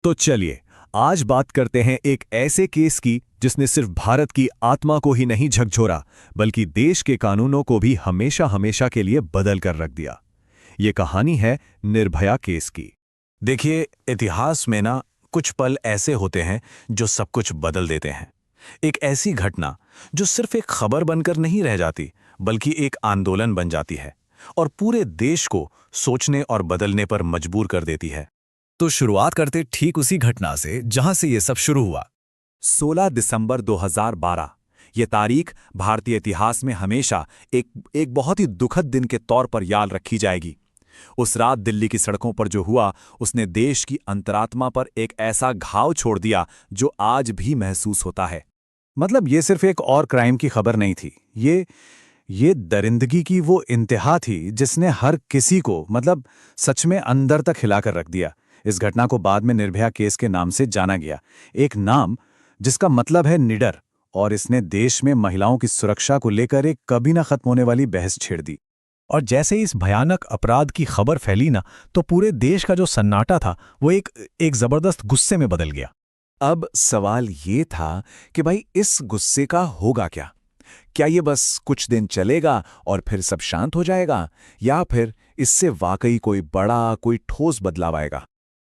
तो चलिए आज बात करते हैं एक ऐसे केस की जिसने सिर्फ भारत की आत्मा को ही नहीं झकझोरा बल्कि देश के कानूनों को भी हमेशा हमेशा के लिए बदल कर रख दिया। ये कहानी है निर्भया केस की। देखिए, इतिहास में ना कुछ पल ऐसे होते हैं जो सब कुछ बदल देते हैं। एक ऐसी घटना जो सिर्फ एक खबर बनकर नहीं रह जाती बल्कि एक आंदोलन बन जाती है और पूरे देश को सोचने और बदलने पर मजबूर कर देती है। तो शुरुआत करते ठीक उसी घटना से जहां से ये सब शुरू हुआ। 16 दिसंबर 2012। ये तारीख भारतीय इतिहास में हमेशा एक बहुत ही दुखद दिन के तौर पर याद रखी जाएगी। उस रात दिल्ली की सड़कों पर जो हुआ उसने देश की अंतरात्मा पर एक ऐसा घाव छोड़ दिया जो आज भी महसूस होता है। मतलब ये सिर्फ एक और क्राइम की खबर नहीं थी, ये दरिंदगी की वो इंतहा थी जिसने हर किसी को मतलब सच में अंदर तक हिलाकर रख दिया। इस घटना को बाद में निर्भया केस के नाम से जाना गया, एक नाम जिसका मतलब है निडर, और इसने देश में महिलाओं की सुरक्षा को लेकर एक कभी ना खत्म होने वाली बहस छेड़ दी। और जैसे ही इस भयानक अपराध की खबर फैली ना, तो पूरे देश का जो सन्नाटा था वो एक जबरदस्त गुस्से में बदल गया। अब सवाल ये था कि भाई इस गुस्से का होगा क्या? क्या ये बस कुछ दिन चलेगा और फिर सब शांत हो जाएगा, या फिर इससे वाकई कोई ठोस बदलाव आएगा?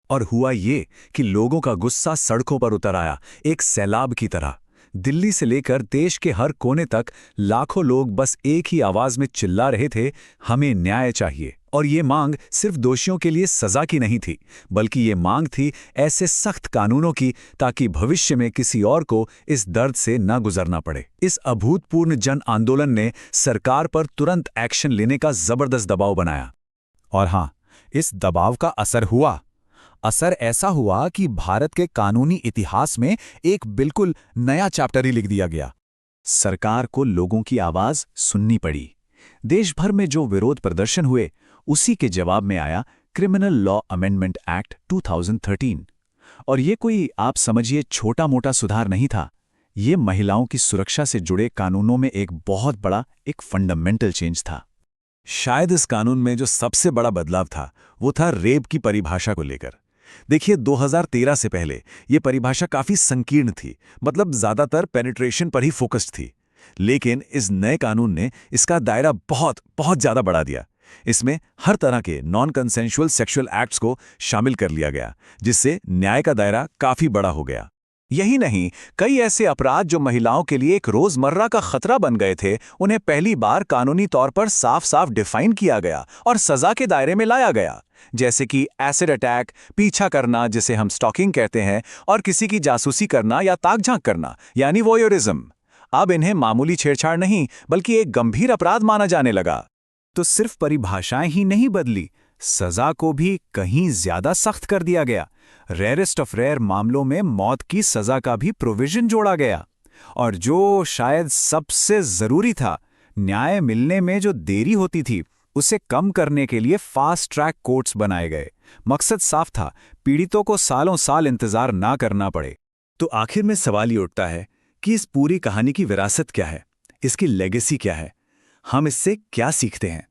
और हुआ ये कि लोगों का गुस्सा सड़कों पर उतर आया, एक सैलाब की तरह। दिल्ली से लेकर देश के हर कोने तक लाखों लोग बस एक ही आवाज में चिल्ला रहे थे, हमें न्याय चाहिए। और ये मांग सिर्फ दोषियों के लिए सजा की नहीं थी, बल्कि ये मांग थी ऐसे सख्त कानूनों की ताकि भविष्य में किसी और को इस दर्द से न गुजरना पड़े। इस अभूतपूर्व जन आंदोलन ने सरकार पर तुरंत एक्शन लेने का जबरदस्त दबाव बनाया। और हां, इस दबाव का असर हुआ। असर ऐसा हुआ कि भारत के कानूनी इतिहास में एक बिल्कुल नया चैप्टर ही लिख दिया गया। सरकार को लोगों की आवाज सुननी पड़ी। देश भर में जो विरोध प्रदर्शन हुए उसी के जवाब में आया क्रिमिनल लॉ अमेंडमेंट एक्ट 2013। और ये कोई आप समझिए छोटा मोटा सुधार नहीं था, ये महिलाओं की सुरक्षा से जुड़े कानूनों में एक बहुत बड़ा एक फंडामेंटल चेंज था। शायद इस कानून में जो सबसे बड़ा बदलाव था वो था रेप की परिभाषा को लेकर। देखिए, 2013 से पहले ये परिभाषा काफी संकीर्ण थी, मतलब ज्यादातर पेनिट्रेशन पर ही फोकस्ड थी। लेकिन इस नए कानून ने इसका दायरा बहुत बहुत ज्यादा बढ़ा दिया। इसमें हर तरह के नॉन कंसेंशुअल सेक्सुअल एक्ट्स को शामिल कर लिया गया, जिससे न्याय का दायरा काफी बड़ा हो गया। यही नहीं, कई ऐसे अपराध जो महिलाओं के लिए एक रोजमर्रा का खतरा बन गए थे, उन्हें पहली बार कानूनी तौर पर साफ साफ डिफाइन किया गया और सजा के दायरे में लाया गया। जैसे कि एसिड अटैक, पीछा करना जिसे हम स्टॉकिंग कहते हैं, और किसी की जासूसी करना या ताक-झांक करना यानी वोयरिज्म। अब इन्हें मामूली छेड़छाड़ नहीं बल्कि एक गंभीर अपराध माना जाने लगा। तो सिर्फ परिभाषाएं ही नहीं बदली, सजा को भी कहीं ज्यादा सख्त कर दिया गया। रेयरेस्ट ऑफ रेयर मामलों में मौत की सजा का भी प्रोविजन जोड़ा गया। और जो शायद सबसे जरूरी था, न्याय मिलने में जो देरी होती थी उसे कम करने के लिए फास्ट ट्रैक कोर्ट्स बनाए गए। मकसद साफ था, पीड़ितों को सालों साल इंतजार ना करना पड़े। तो आखिर में सवाल ये उठता है कि इस पूरी कहानी की विरासत क्या है, इसकी लेगेसी क्या है, हम इससे क्या सीखते हैं?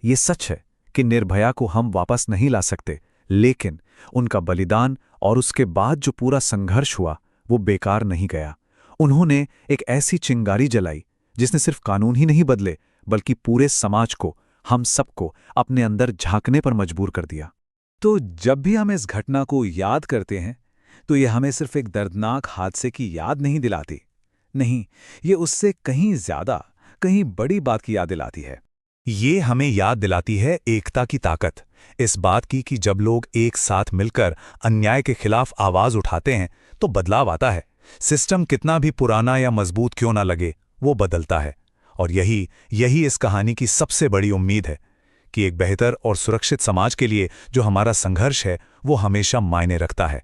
ये सच है कि निर्भया को हम वापस नहीं ला सकते, लेकिन उनका बलिदान और उसके बाद जो पूरा संघर्ष हुआ वो बेकार नहीं गया। उन्होंने एक ऐसी चिंगारी जलाई जिसने सिर्फ कानून ही नहीं बदले बल्कि पूरे समाज को, हम सबको अपने अंदर झांकने पर मजबूर कर दिया। तो जब भी हम इस घटना को याद करते हैं तो ये हमें सिर्फ एक दर्दनाक हादसे की याद नहीं दिलाती, नहीं, ये उससे कहीं ज्यादा, कहीं बड़ी बात की याद दिलाती है। ये हमें याद दिलाती है एकता की ताकत, इस बात की कि जब लोग एक साथ मिलकर अन्याय के खिलाफ आवाज उठाते हैं तो बदलाव आता है। सिस्टम कितना भी पुराना या मजबूत क्यों ना लगे, वो बदलता है। और यही इस कहानी की सबसे बड़ी उम्मीद है कि एक बेहतर और सुरक्षित समाज के लिए जो हमारा संघर्ष है वो हमेशा मायने रखता है।